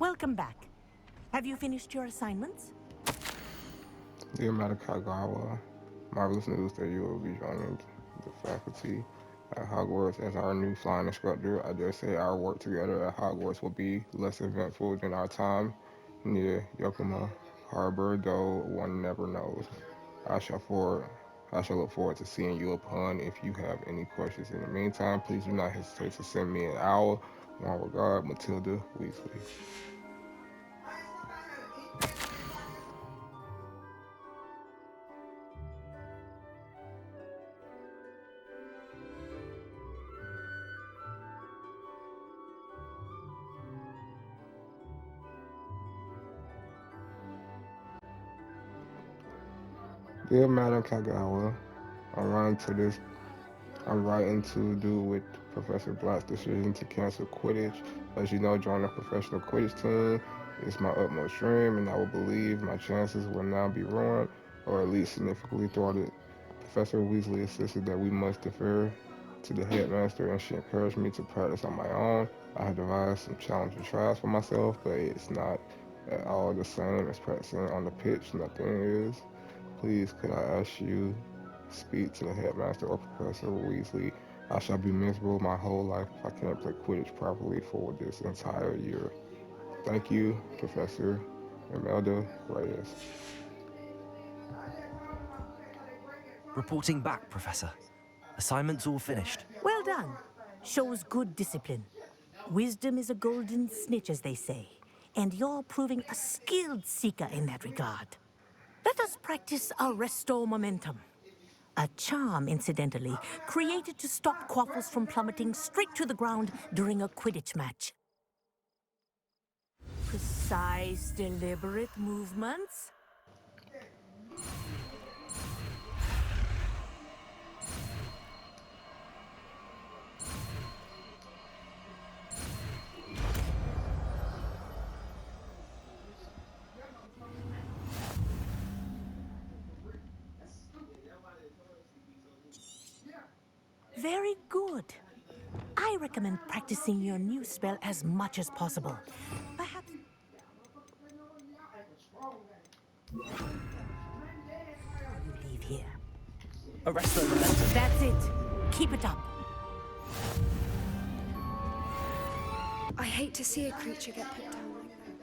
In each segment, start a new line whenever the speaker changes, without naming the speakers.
Welcome back. Have you finished your assignments?
Dear Madam Kagawa, marvelous news that you will be joining the faculty at Hogwarts as our new flying instructor. I dare say our work together at Hogwarts will be less eventful than our time near Yokohama Harbor, though one never knows. I shall forward I shall look forward to seeing you upon. If you have any questions in the meantime, please do not hesitate to send me an owl. One regard, Matilda Weasley. Dear Madam Kagawa, I'm writing to this I'm writing to do with Professor Black's decision to cancel Quidditch. As you know, joining a professional Quidditch team is my utmost dream, and I will believe my chances will now be ruined, or at least significantly thwarted. Professor Weasley insisted that we must defer to the headmaster, and she encouraged me to practice on my own. I have devised some challenging trials for myself, but it's not at all the same as practicing on the pitch. Nothing is. Please, could I ask you speak to the headmaster or Professor Weasley? I shall be miserable my whole life if I can't play Quidditch properly for this entire year. Thank you, Professor Imelda Reyes.
Reporting back, Professor. Assignments all finished.
Well done. Shows good discipline. Wisdom is a golden snitch, as they say, and you're proving a skilled seeker in that regard. Let us practice our Restore Momentum. A charm, incidentally, created to stop Quaffles from plummeting straight to the ground during a Quidditch match. Precise, deliberate movements. Very good. I recommend practicing your new spell as much as possible. Perhaps you leave here.
Arrest the momentum.
That's it. Keep it up.
I hate to see a creature get put down like that.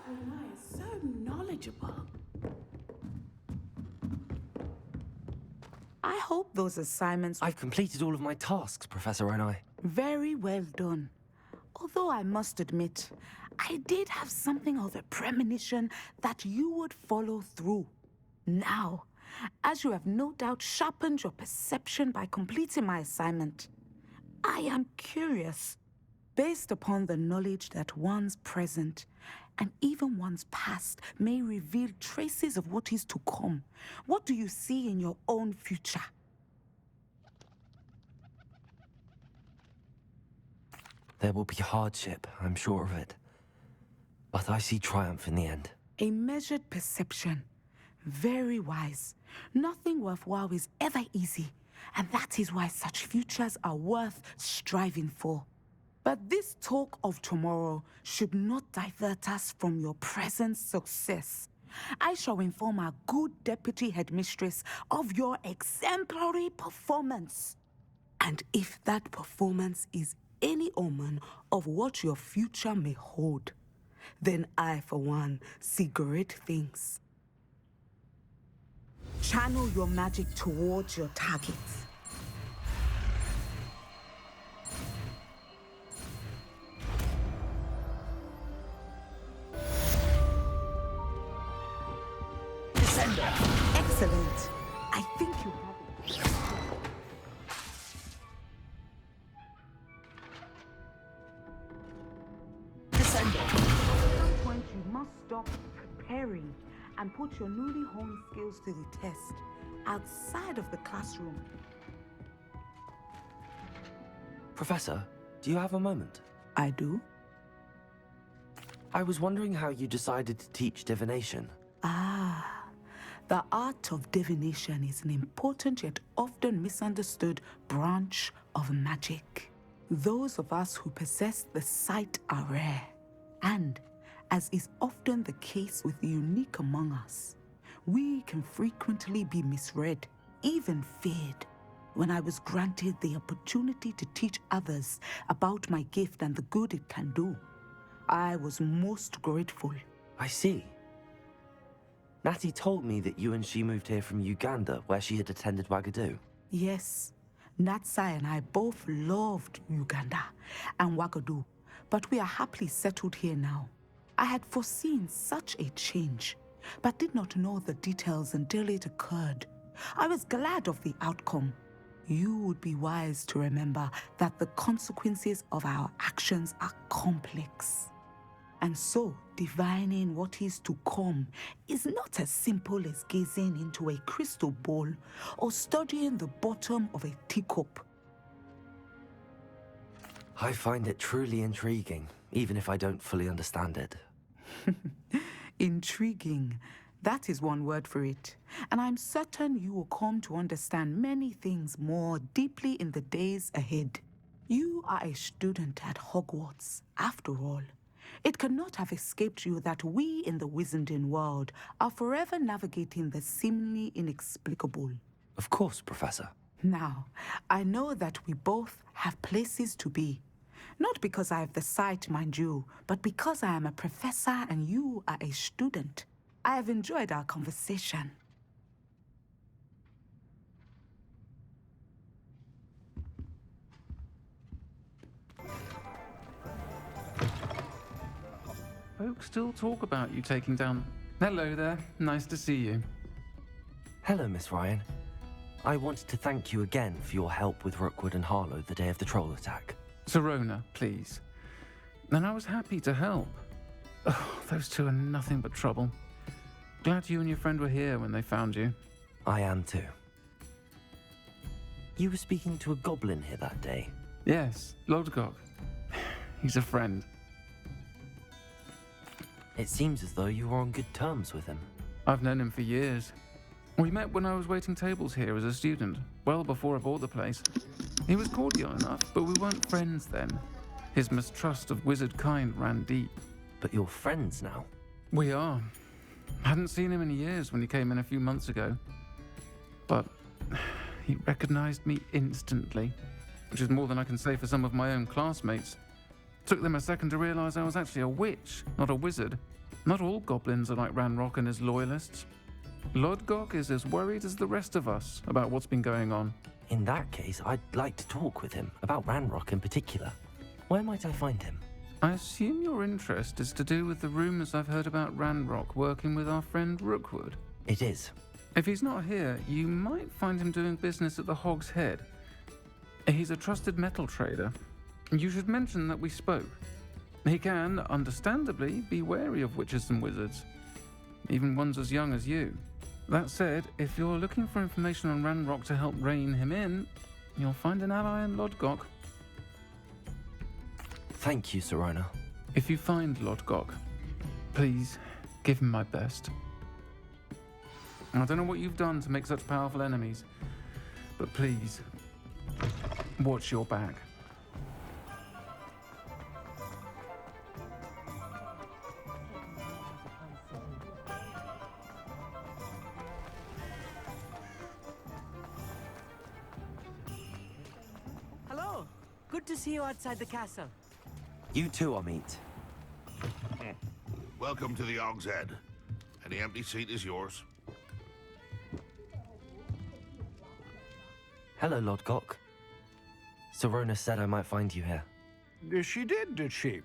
Alana is so knowledgeable.
I hope those assignments were
I've completed all of my tasks, Professor Onai.
very well done. Although I must admit, I did have something of a premonition that you would follow through. Now, as you have no doubt sharpened your perception by completing my assignment, I am curious, based upon the knowledge that one's present and even one's past may reveal traces of what is to come. What do you see in your own future?
There will be hardship, I'm sure of it. But I see triumph in the end.
A measured perception. Very wise. Nothing worthwhile is ever easy, and that is why such futures are worth striving for. But this talk of tomorrow should not divert us from your present success. I shall inform our good deputy headmistress of your exemplary performance. And if that performance is any omen of what your future may hold, then I, for one, see great things. Channel your magic towards your targets. Descender. Excellent. I think you have it. Descender. At some point, you must stop preparing and put your newly honed skills to the test outside of the classroom.
Professor, do you have a moment?
I do?
I was wondering how you decided to teach divination.
The art of divination is an important yet often misunderstood branch of magic. Those of us who possess the sight are rare, and, as is often the case with the unique among us, we can frequently be misread, even feared. When I was granted the opportunity to teach others about my gift and the good it can do, I was most grateful.
I see. Natty told me that you and she moved here from Uganda, where she had attended Wagadu.
Yes, Natsai and I both loved Uganda and Wagadu, but we are happily settled here now. I had foreseen such a change, but did not know the details until it occurred. I was glad of the outcome. You would be wise to remember that the consequences of our actions are complex. And so, divining what is to come is not as simple as gazing into a crystal ball or studying the bottom of a teacup.
I find it truly intriguing, even if I don't fully understand it.
Intriguing. That is one word for it. And I'm certain you will come to understand many things more deeply in the days ahead. You are a student at Hogwarts, after all. It cannot have escaped you that we in the Wizarding world are forever navigating the seemingly inexplicable.
Of course, Professor.
Now, I know that we both have places to be. Not because I have the sight, mind you, but because I am a professor and you are a student. I have enjoyed our conversation.
Folks still talk about you taking down... Hello there. Nice to see you.
Hello, Miss Ryan. I wanted to thank you again for your help with Rookwood and Harlow the day of the troll attack.
Serona, please. And I was happy to help. Oh, those two are nothing but trouble. Glad you and your friend were here when they found you.
I am too. You were speaking to a goblin here that day.
Yes, Lodgok. He's a friend.
It seems as though you were on good terms with him.
I've known him for years. We met when I was waiting tables here as a student, well before I bought the place. He was cordial enough, but we weren't friends then. His mistrust of wizard kind ran deep.
But you're friends now?
We are. Hadn't seen him in years when he came in a few months ago. But he recognized me instantly, which is more than I can say for some of my own classmates. Took them a second to realize I was actually a witch, not a wizard. Not all goblins are like Ranrock and his loyalists. Lodgok is as worried as the rest of us about what's been going on.
In that case, I'd like to talk with him, about Ranrock in particular. Where might I find him?
I assume your interest is to do with the rumors I've heard about Ranrock working with our friend Rookwood.
It is.
If he's not here, you might find him doing business at the Hog's Head. He's a trusted metal trader. You should mention that we spoke. He can, understandably, be wary of witches and wizards, even ones as young as you. That said, if you're looking for information on Ranrock to help rein him in, you'll find an ally in Lodgok.
Thank you, Serona.
If you find Lodgok, please give him my best. I don't know what you've done to make such powerful enemies, but please, watch your back.
Good to see you outside the castle.
You too, Amit.
Welcome to the Og's Head. Any empty seat is yours.
Hello, Lodgok. Serona said I might find you here.
She did she?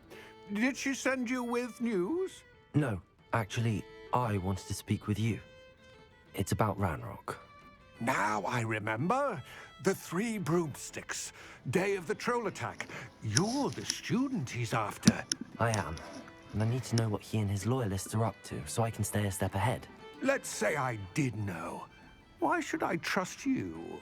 Did she send you with news?
No, actually, I wanted to speak with you. It's about Ranrock.
Now I remember. The 3 broomsticks. Day of the troll attack. You're the student he's after.
I am, and I need to know what he and his loyalists are up to so I can stay a step ahead.
Let's say I did know. Why should I trust you?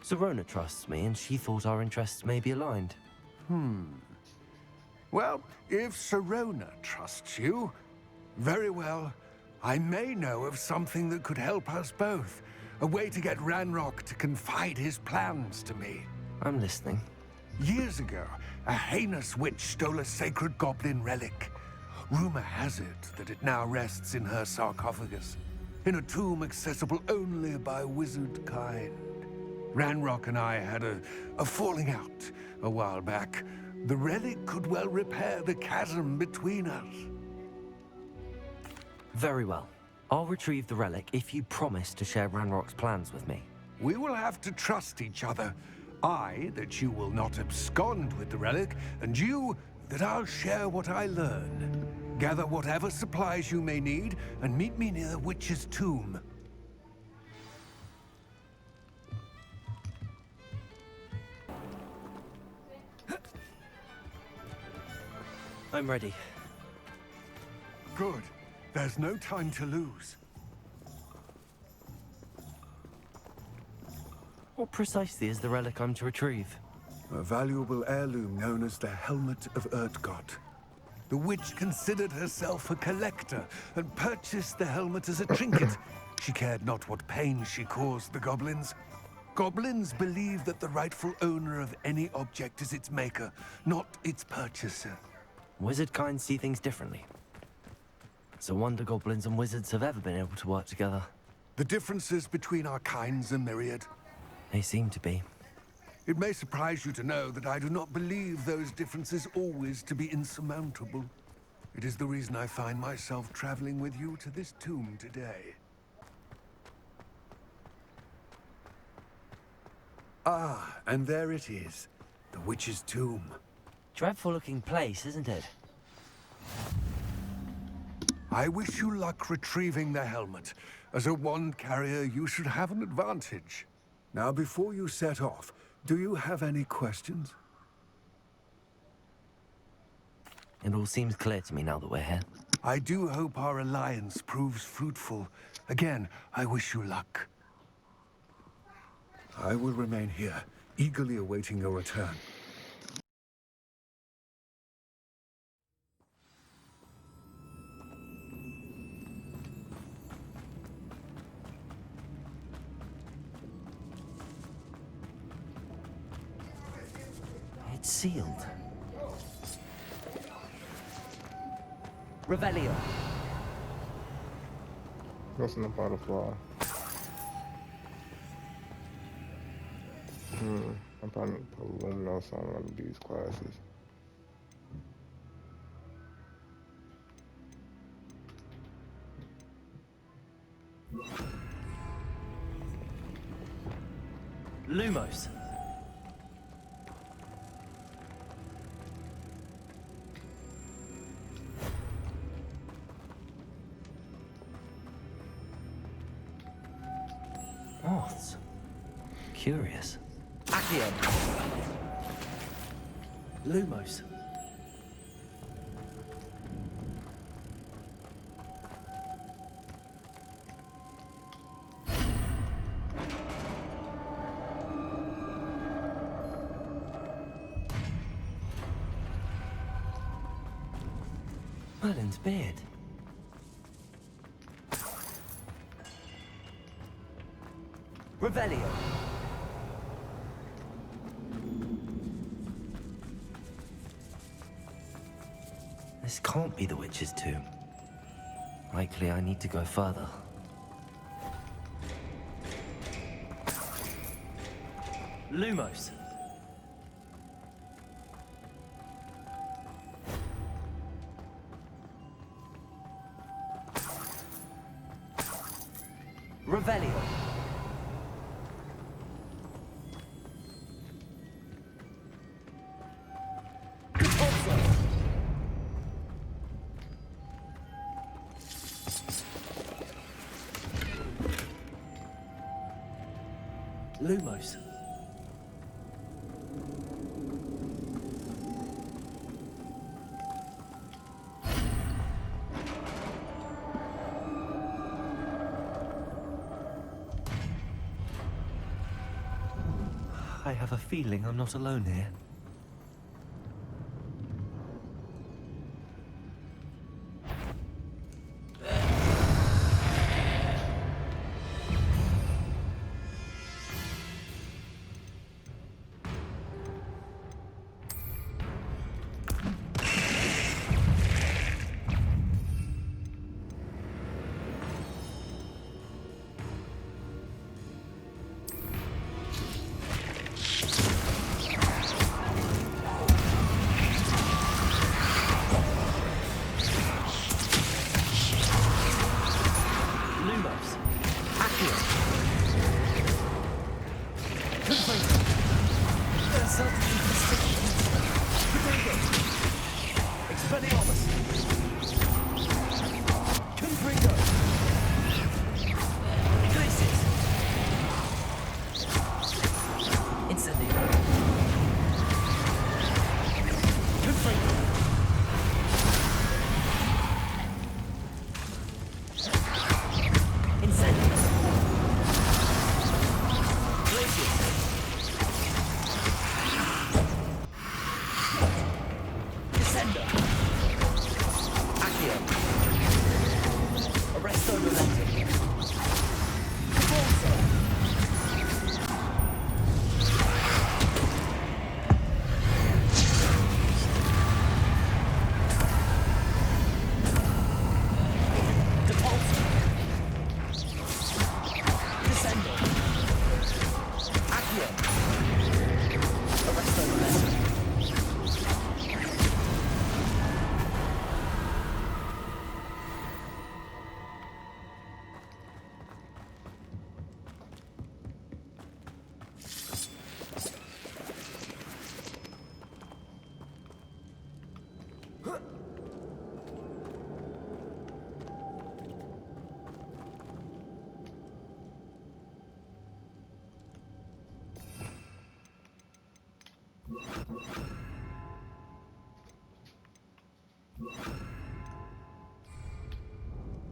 Serona trusts me, and she thought our interests may be aligned.
Well, if Serona trusts you, very well. I may know of something that could help us both. A way to get Ranrock to confide his plans to me.
I'm listening.
Years ago, a heinous witch stole a sacred goblin relic. Rumor has it that it now rests in her sarcophagus, in a tomb accessible only by wizard kind. Ranrock and I had a falling out a while back. The relic could well repair the chasm between us.
Very well. I'll retrieve the relic if you promise to share Ranrock's plans with me.
We will have to trust each other. I, that you will not abscond with the relic, and you, that I'll share what I learn. Gather whatever supplies you may need, and meet me near the witch's tomb.
I'm ready.
Good. There's no time to lose.
What precisely is the relic I'm to retrieve?
A valuable heirloom known as the Helmet of Erdgott. The witch considered herself a collector and purchased the helmet as a trinket. She cared not what pain she caused the goblins. Goblins believe that the rightful owner of any object is its maker, not its purchaser.
Wizard kind see things differently. It's a wonder goblins and wizards have ever been able to work together.
The differences between our kinds are myriad.
They seem to be.
It may surprise you to know that I do not believe those differences always to be insurmountable. It is the reason I find myself traveling with you to this tomb today. Ah, and there it is. The witch's tomb.
Dreadful looking place, isn't it?
I wish you luck retrieving the helmet. As a wand carrier, you should have an advantage. Now, before you set off, do you have any questions?
It all seems clear to me now that we're here.
I do hope our alliance proves fruitful. Again, I wish you luck. I will remain here, eagerly awaiting your return.
It's sealed. Revelio.
Listen to butterfly. I'm probably gonna put Luminos on one of these classes.
Lumos. Moths. Curious. Accio. Lumos. Merlin's beard. Revelio. This can't be the witch's tomb. Likely I need to go further. Lumos. Revelio. Lumos. I have a feeling I'm not alone here.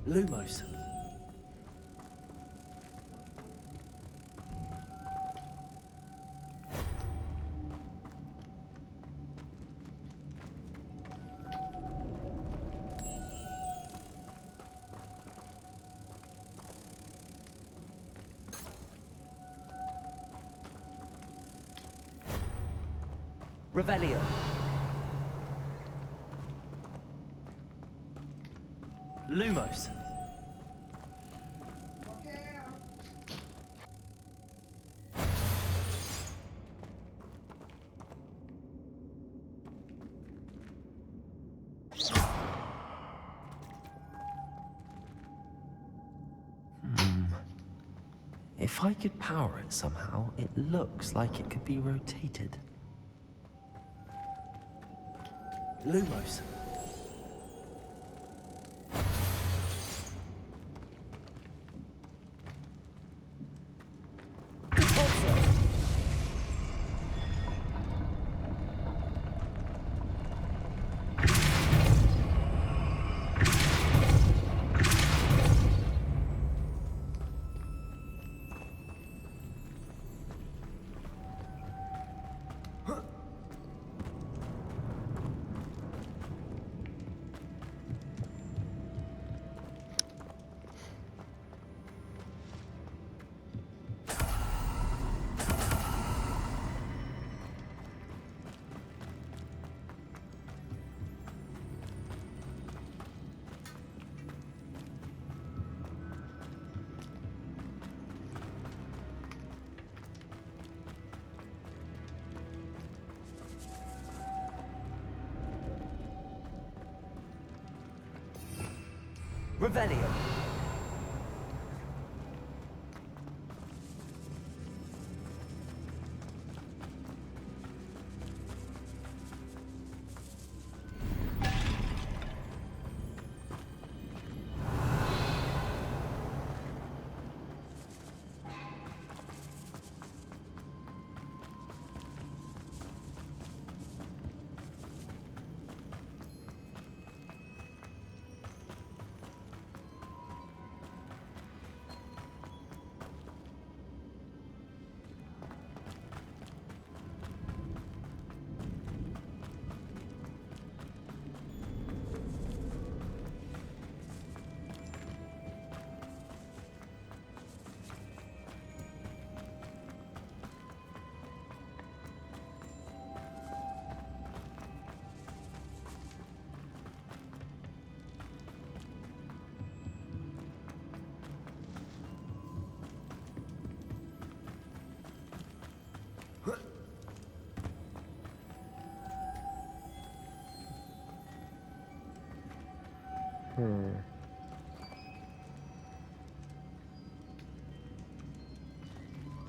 Lumos. Revelio. Lumos. If I could power it somehow, it looks like it could be rotated. Lumos. Revelio.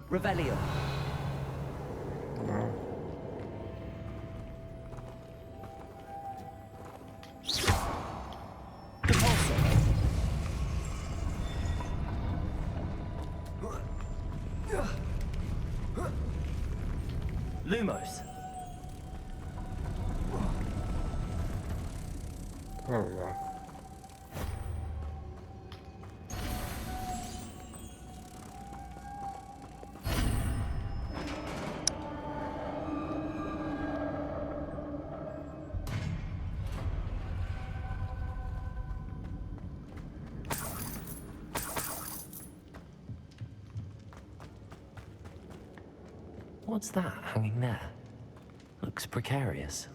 Revelio.
No.
Lumos.
There we go.
What's that hanging there? Looks precarious.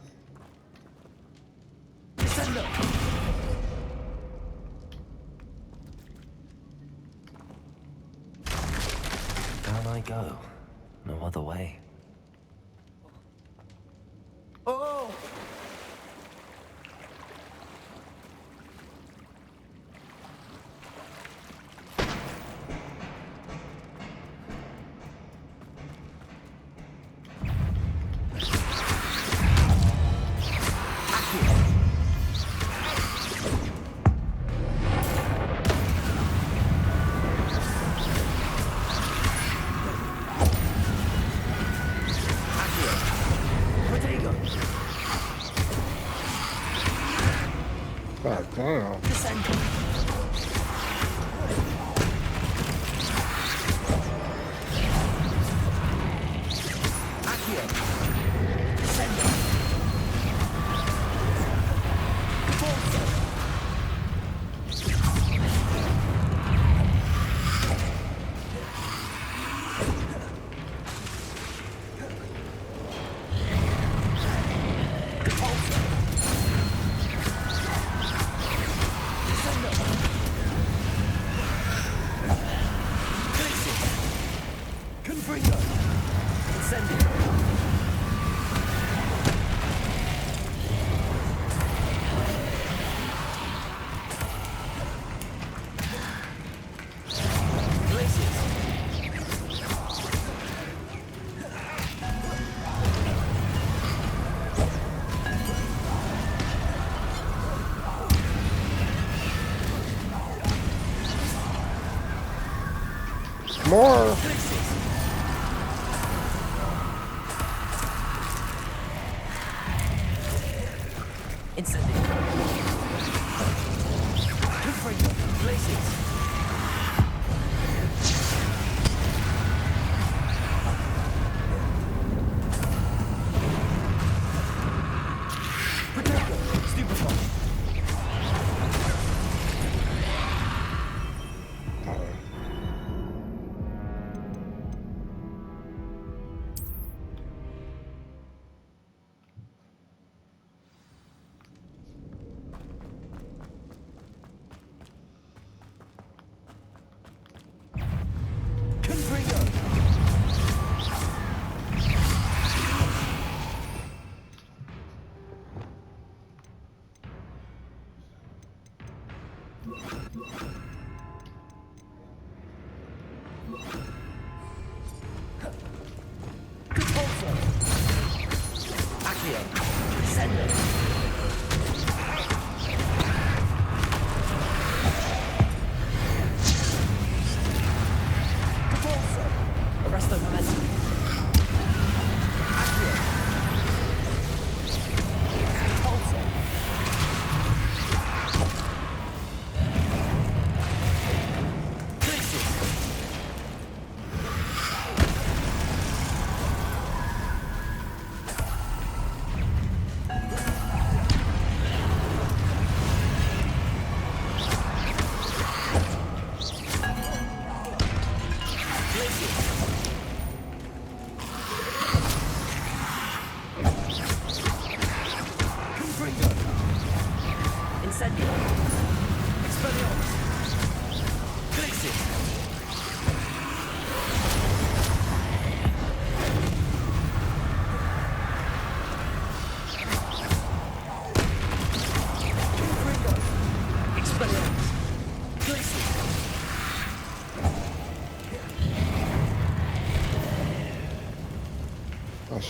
Down I go. No other way.
Oh!
God damn. More.
Incendio. Places.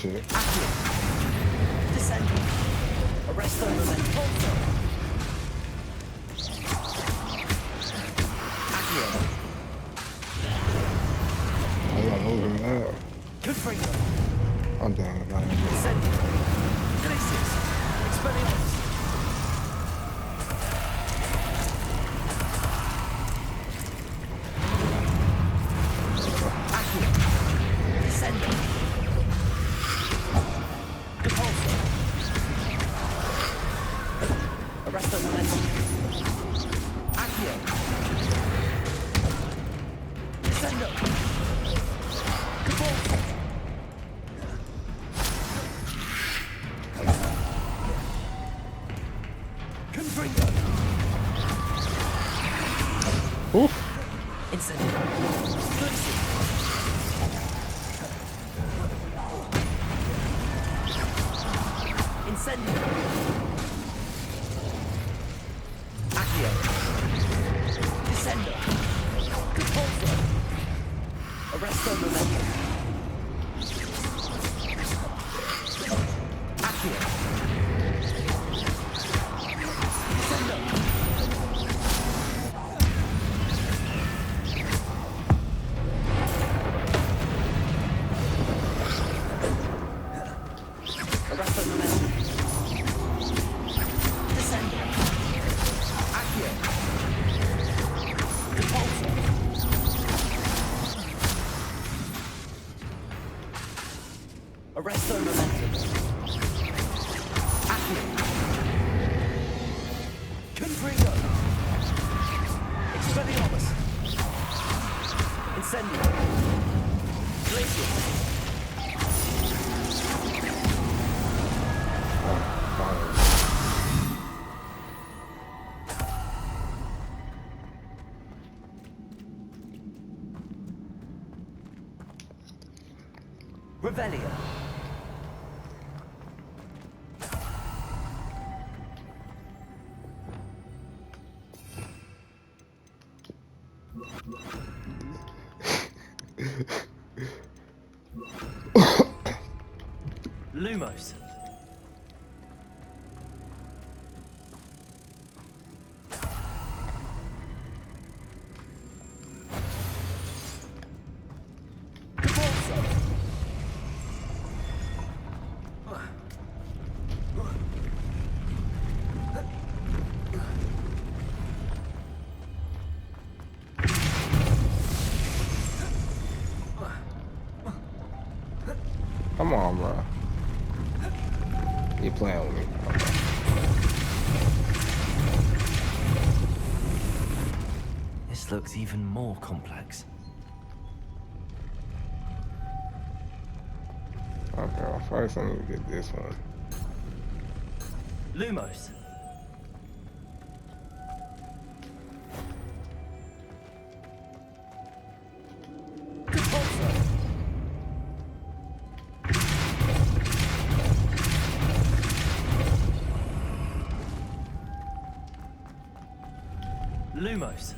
shit.
Descending. Arrest the momentum. Accio.
I'm not moving that.
Confringo.
I'm down.
Descending. Glacius. Expelliarmus. Accio. Descending. Depulso. Arresto momentum. Accio. Descendo. Depulso. Confringo.
Oof.
Incendio. Glacius. Incendio. Accio. Descendo. Depulso. Arresto momentum. Accio. Descendo. Arresto momentum. Descendo. Accio. Depulso. Arresto momentum. Accio. Confringo. Expelliarmus. Incendio. Glacius. Revelio. Lumos. Depulso.
Come on, bro. You playing with me?
This looks even more complex.
Okay, well, first I need to get this one.
Lumos. Depulso. Lumos.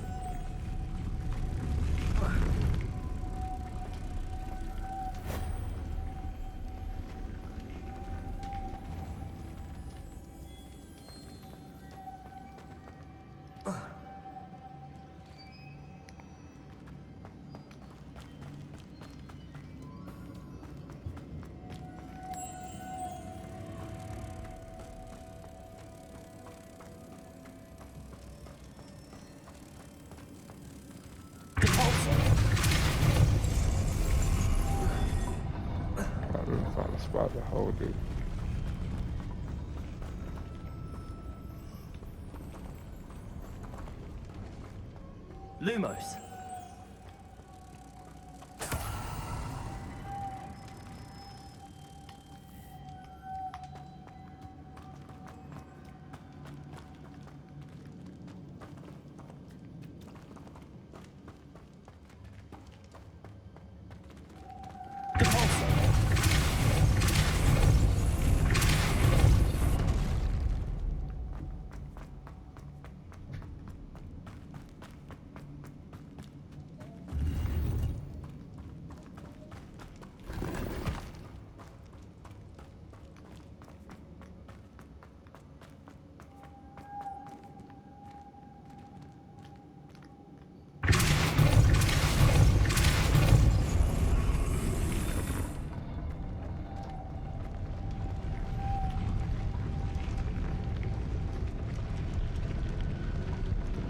I'm gonna find a spot to hold it.
Lumos. Depulso.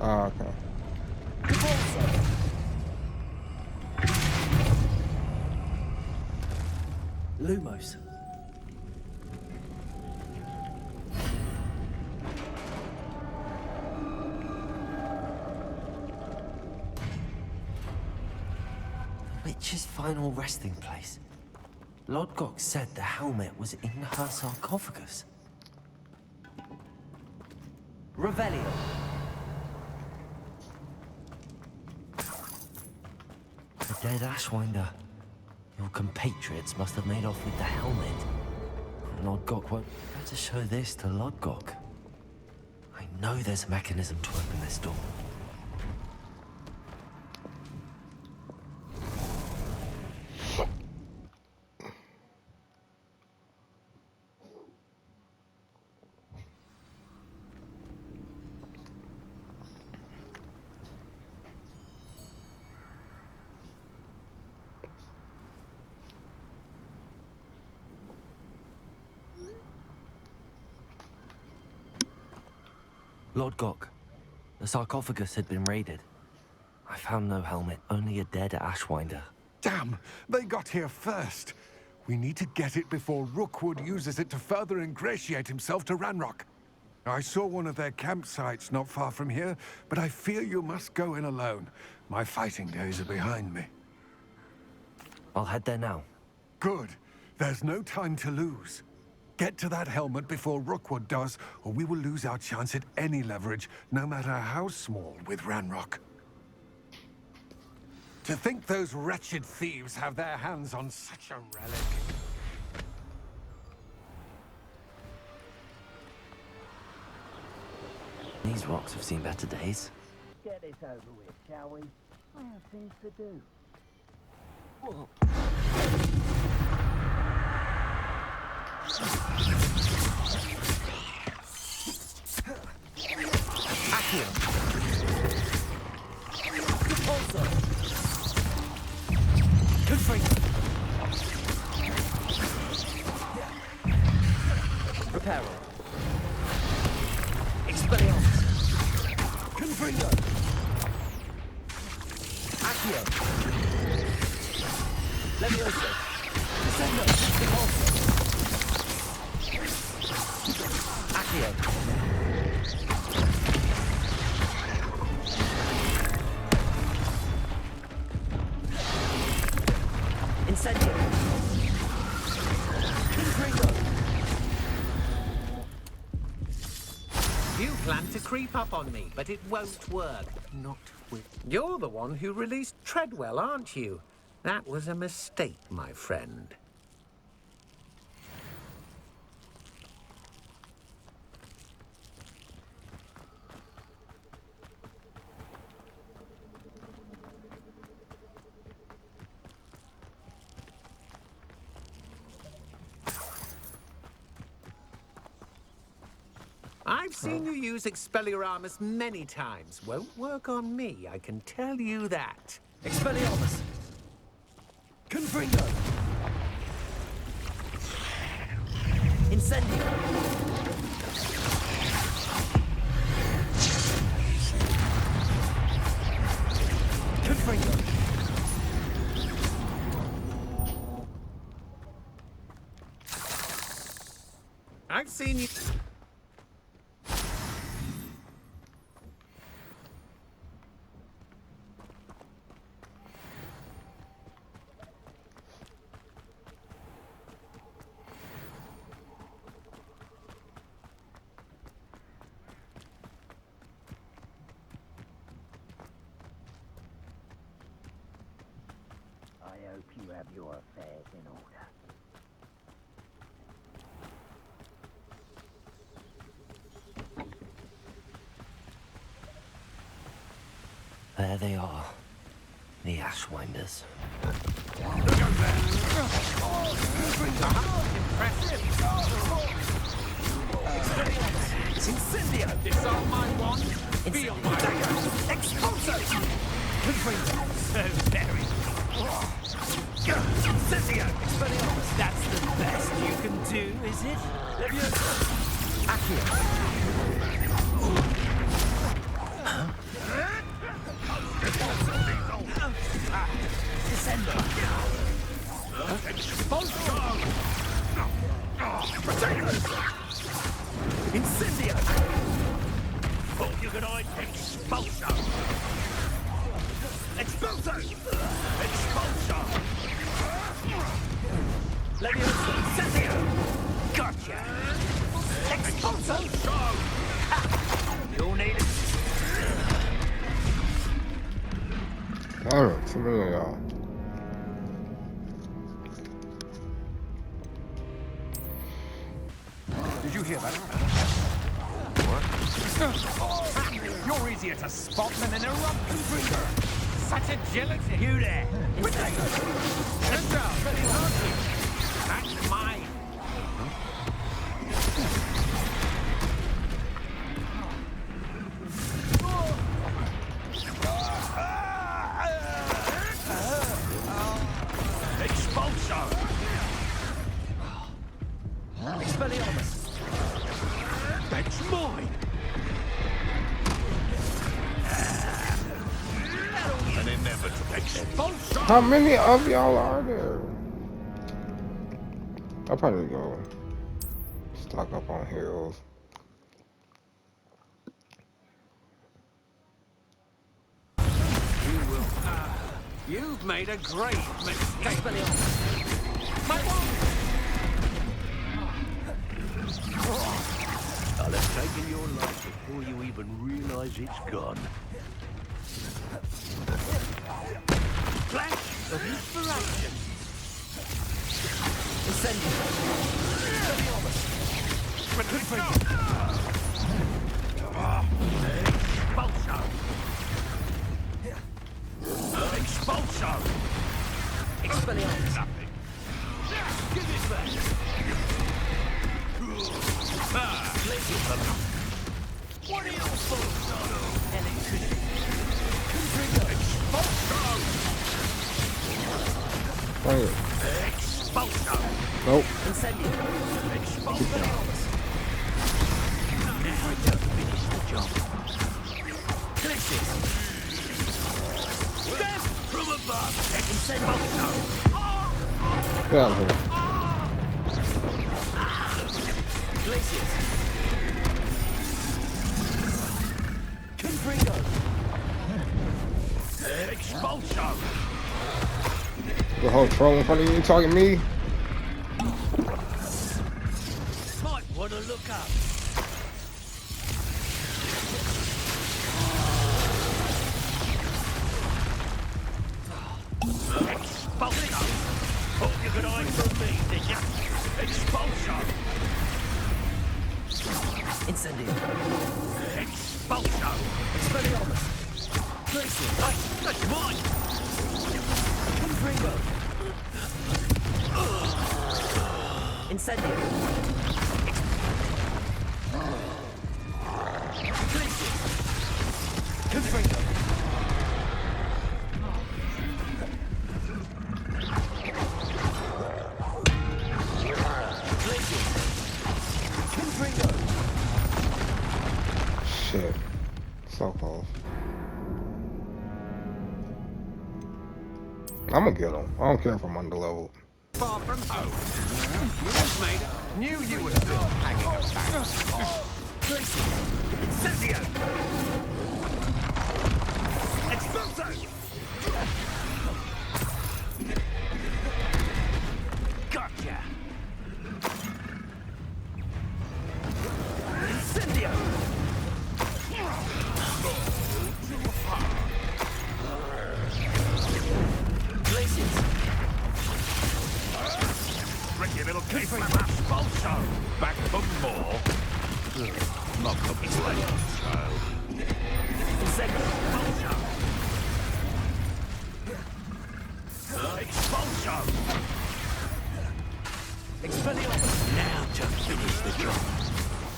Oh, okay.
Lumos. The witch's final resting place. Lodgok said the helmet was in her sarcophagus. Revelio. The dead Ashwinder. Your compatriots must have made off with the helmet. Lodgok won't have to show this to Lodgok. I know there's a mechanism to open this door. Lodgok, the sarcophagus had been raided. I found no helmet, only a dead Ashwinder.
Damn! They got here first. We need to get it before Rookwood uses it to further ingratiate himself to Ranrock. I saw one of their campsites not far from here, but I fear you must go in alone. My fighting days are behind me.
I'll head there now.
Good. There's no time to lose. Get to that helmet before Rookwood does, or we will lose our chance at any leverage, no matter how small, with Ranrock. To think those wretched thieves have their hands on such a relic.
These rocks have seen better days.
Get this over with, shall we? I have things to do.
Accio! Good for you! Reparo. Expelliarmus. Confringo. Accio. Levioso. Descendo. Repulso. Accio. Incendio. Confringo.
You plan to creep up on me, but it won't work.
Not with...
You're the one who released Treadwell, aren't you? That was a mistake, my friend. I've seen you use Expelliarmus many times. Won't work on me, I can tell you that.
Expelliarmus. Confringo. Incendio. Confringo.
I've seen you...
I hope you have your affairs in order.
There they are. The Ashwinders.
Impressive!
Incendio!
Disarm my wand! Feel my dagger!
Expulso! Confringo!
So very...
Incendio! Expelliarmus!
That's the best you can do, is it?
Levioso! Accio!
Organized expulso! Expulso! Expulso!
Leviosa! Incendio!
Gotcha!
Expulso!
Ha! You'll need it.
Damn, too many of y'all.
Did you hear that? You're easier to spot than an eruption breeder.
Such agility!
You there!
Hands out! That's mine!
Expulso!
Expelliarmus!
That's mine! An inevitable expulso!
How many of y'all are there? I'll probably go stock up on heals.
You've made a great mistake! My
I'll have taken your life before you even realize it's gone. Flash of inspiration!
Incendio! Expelliarmus!
Expulso! Expulso!
Expelliarmus!
Nothing. Give it back! What are your thoughts on electricity? Expulso!
Right here.
Expulso!
Nope.
Incendio! Expelliarmus!
Now I don't finish the job.
Glitches!
Step from above!
Incendio!
Get out of here.
Glaciers! Confringo!
Expulso!
The whole troll in front of you talking to me?
Might want to look up. Expulso! Thought you could hide from me, did ya? Expulso!
Incendio!
Expulso!
Expelliarmus! Glacier!
That's mine!
Confringo! Incendio! Glacier! Confringo! Glacier! Confringo!
Shit. So close. I'm gonna get him. I don't care if I'm underleveled.
Far from home. You've made it. Knew you would still hanging about. Glacier! Incendio!
Expulso! Gotcha!
Incendio! Glaciers!
Tricky little case of expulso! Back for more! Not complain, child.
Incendio!
Expulso!
Expelliarmus!
Now to finish the job.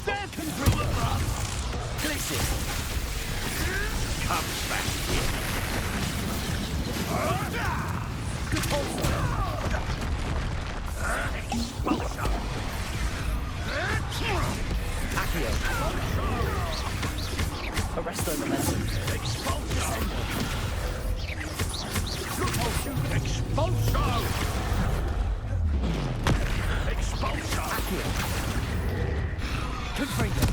There can bring it up! Glaciers!
Come back here.
Expulso!
Expulso!
Accio! Arresto momentum!
Expulso!
Repulsion!
Expulso! Expulso!
Accio! Confringo!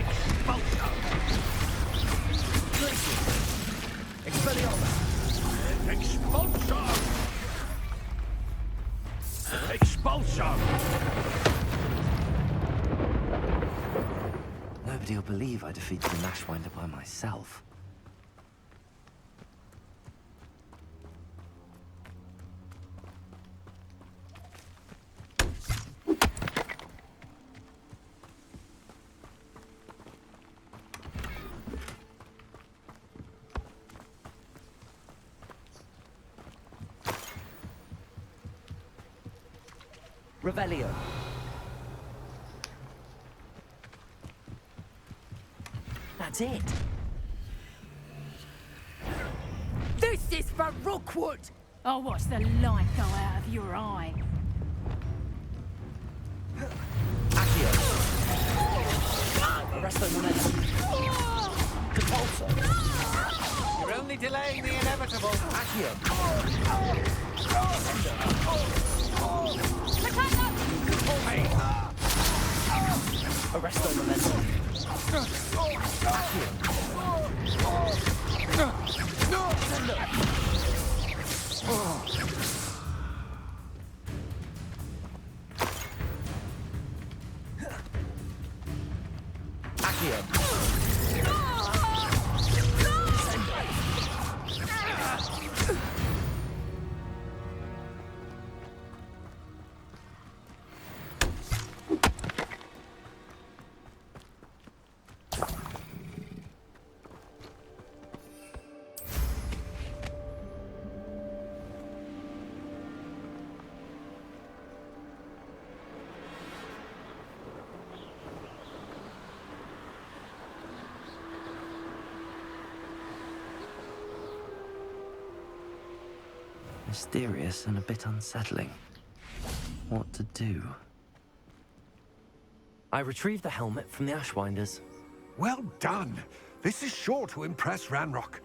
Expulso!
Nobody'll believe I defeated the Nashwinder by myself.
Revelio. That's it.
This is for Rookwood! I'll watch the light go out of your eye.
Accio. Arresto momentum. Compulso.
You're only delaying the inevitable.
Accio. Arresto momentum.
Mysterious and a bit unsettling. What to do? I retrieved the helmet from the Ashwinders.
Well done. This is sure to impress Ranrock.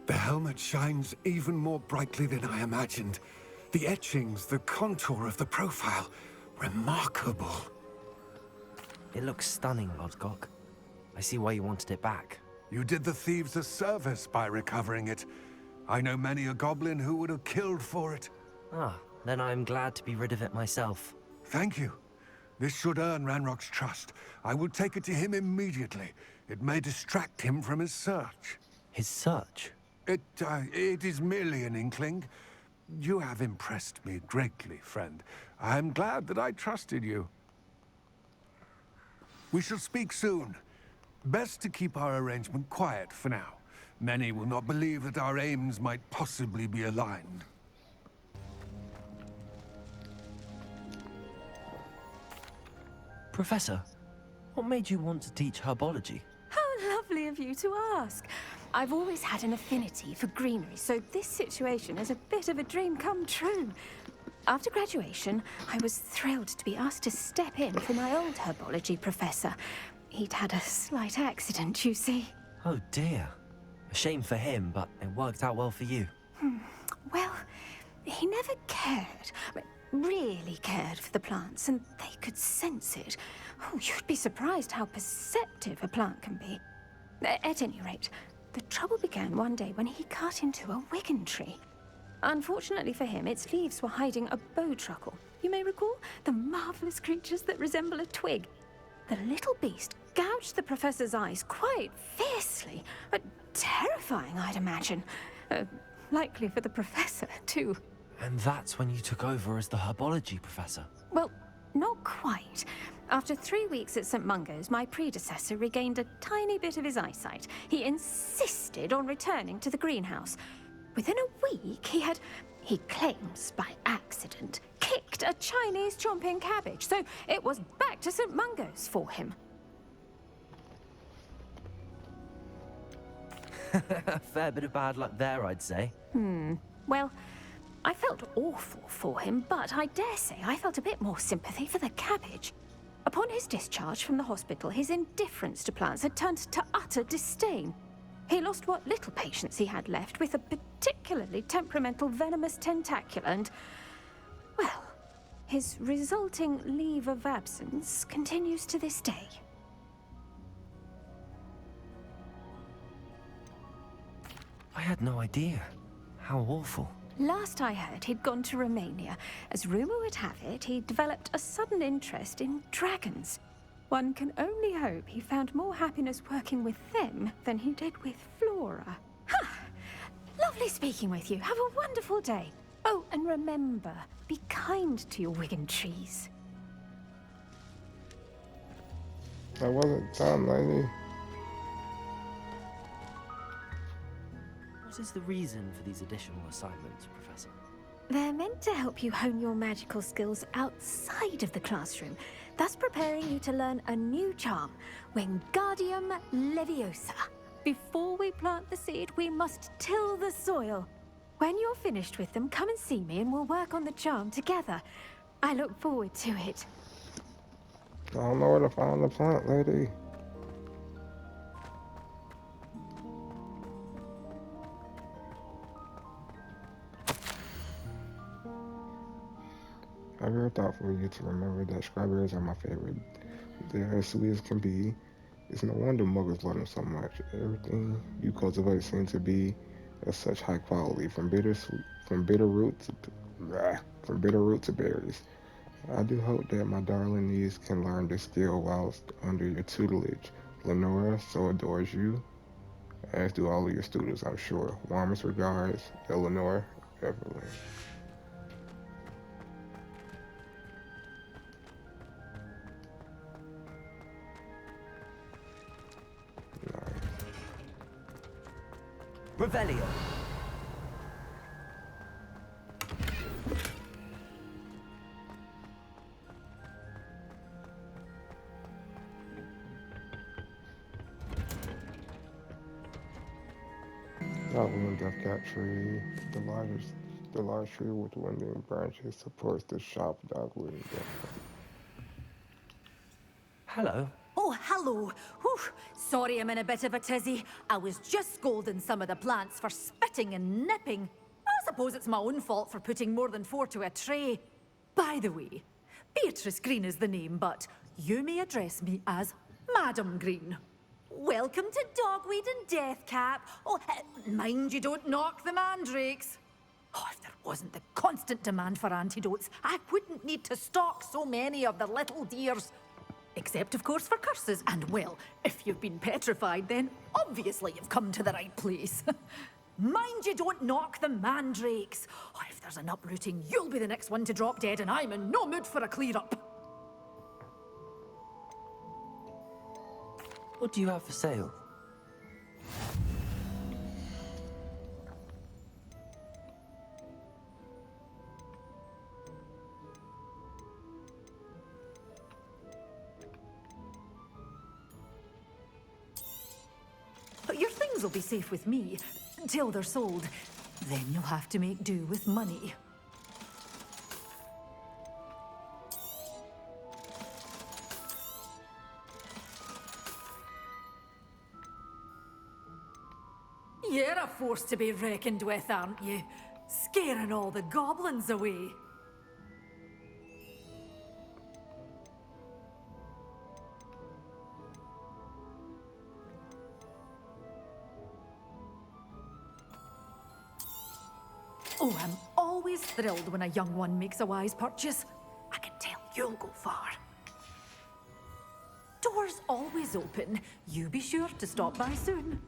The helmet shines even more brightly than I imagined. The etchings, the contour of the profile, remarkable.
It looks stunning, Lodgok. I see why you wanted it back.
You did the thieves a service by recovering it. I know many a goblin who would have killed for it.
Ah, then I'm glad to be rid of it myself.
Thank you. This should earn Ranrock's trust. I will take it to him immediately. It may distract him from his search.
His search?
It is merely an inkling. You have impressed me greatly, friend. I am glad that I trusted you. We shall speak soon. Best to keep our arrangement quiet for now. Many will not believe that our aims might possibly be aligned.
Professor, what made you want to teach herbology?
How lovely of you to ask. I've always had an affinity for greenery, so this situation is a bit of a dream come true. After graduation, I was thrilled to be asked to step in for my old herbology professor. He'd had a slight accident, you see.
Oh dear. A shame for him, but it worked out well for you.
Well, he never cared, really cared for the plants, and they could sense it. Oh, you'd be surprised how perceptive a plant can be. At any rate, the trouble began one day when he cut into a wigan tree. Unfortunately for him, its leaves were hiding a bowtruckle. You may recall the marvelous creatures that resemble a twig. The little beast gouged the professor's eyes quite fiercely. Terrifying, I'd imagine. Likely for the professor, too.
And that's when you took over as the herbology professor?
Well, not quite. After 3 weeks at St. Mungo's, my predecessor regained a tiny bit of his eyesight. He insisted on returning to the greenhouse. Within a week, he claims by accident, kicked a Chinese chomping cabbage, so it was back to St. Mungo's for him.
A fair bit of bad luck there, I'd say.
Well, I felt awful for him, but I dare say I felt a bit more sympathy for the cabbage. Upon his discharge from the hospital, his indifference to plants had turned to utter disdain. He lost what little patience he had left with a particularly temperamental venomous tentacula and, well, his resulting leave of absence continues to this day.
I had no idea. How awful.
Last I heard, he'd gone to Romania. As rumor would have it, he developed a sudden interest in dragons. One can only hope he found more happiness working with them than he did with Flora. Huh. Lovely speaking with you. Have a wonderful day. Oh, and remember, be kind to your Wigan trees.
That wasn't done, lady.
What is the reason for these additional assignments, Professor?
They're meant to help you hone your magical skills outside of the classroom, thus preparing you to learn a new charm, Wingardium Leviosa. Before we plant the seed, we must till the soil. When you're finished with them, come and see me and we'll work on the charm together. I look forward to it.
I don't know where to find the plant, lady. I very thoughtful of you to remember that strawberries are my favorite. They're as sweet as can be. It's no wonder muggles love them so much. Everything you cultivate seems to be of such high quality, from bitter root to berries. I do hope that my darling niece can learn this skill whilst under your tutelage. Lenora so adores you, as do all of your students, I'm sure. Warmest regards, Eleanor Evelyn.
Revelio.
Outland Death Cat tree, the large tree with winding branches supports the shop dogwood and death.
Hello.
Oh, hello. Whew. Sorry I'm in a bit of a tizzy. I was just scolding some of the plants for spitting and nipping. I suppose it's my own fault for putting more than 4 to a tray. By the way, Beatrice Green is the name, but you may address me as Madam Green. Welcome to Dogweed and Deathcap. Oh, mind you don't knock the mandrakes. Oh, if there wasn't the constant demand for antidotes, I wouldn't need to stock so many of the little dears. Except, of course, for curses. And, well, if you've been petrified, then obviously you've come to the right place. Mind you don't knock the mandrakes. Oh, if there's an uprooting, you'll be the next one to drop dead, and I'm in no mood for a clear-up.
What do you have for sale?
But your things will be safe with me, till they're sold. Then you'll have to make do with money. You're a force to be reckoned with, aren't you? Scaring all the goblins away. Oh, I'm always thrilled when a young one makes a wise purchase. I can tell you'll go far. Doors always open. You be sure to stop by soon.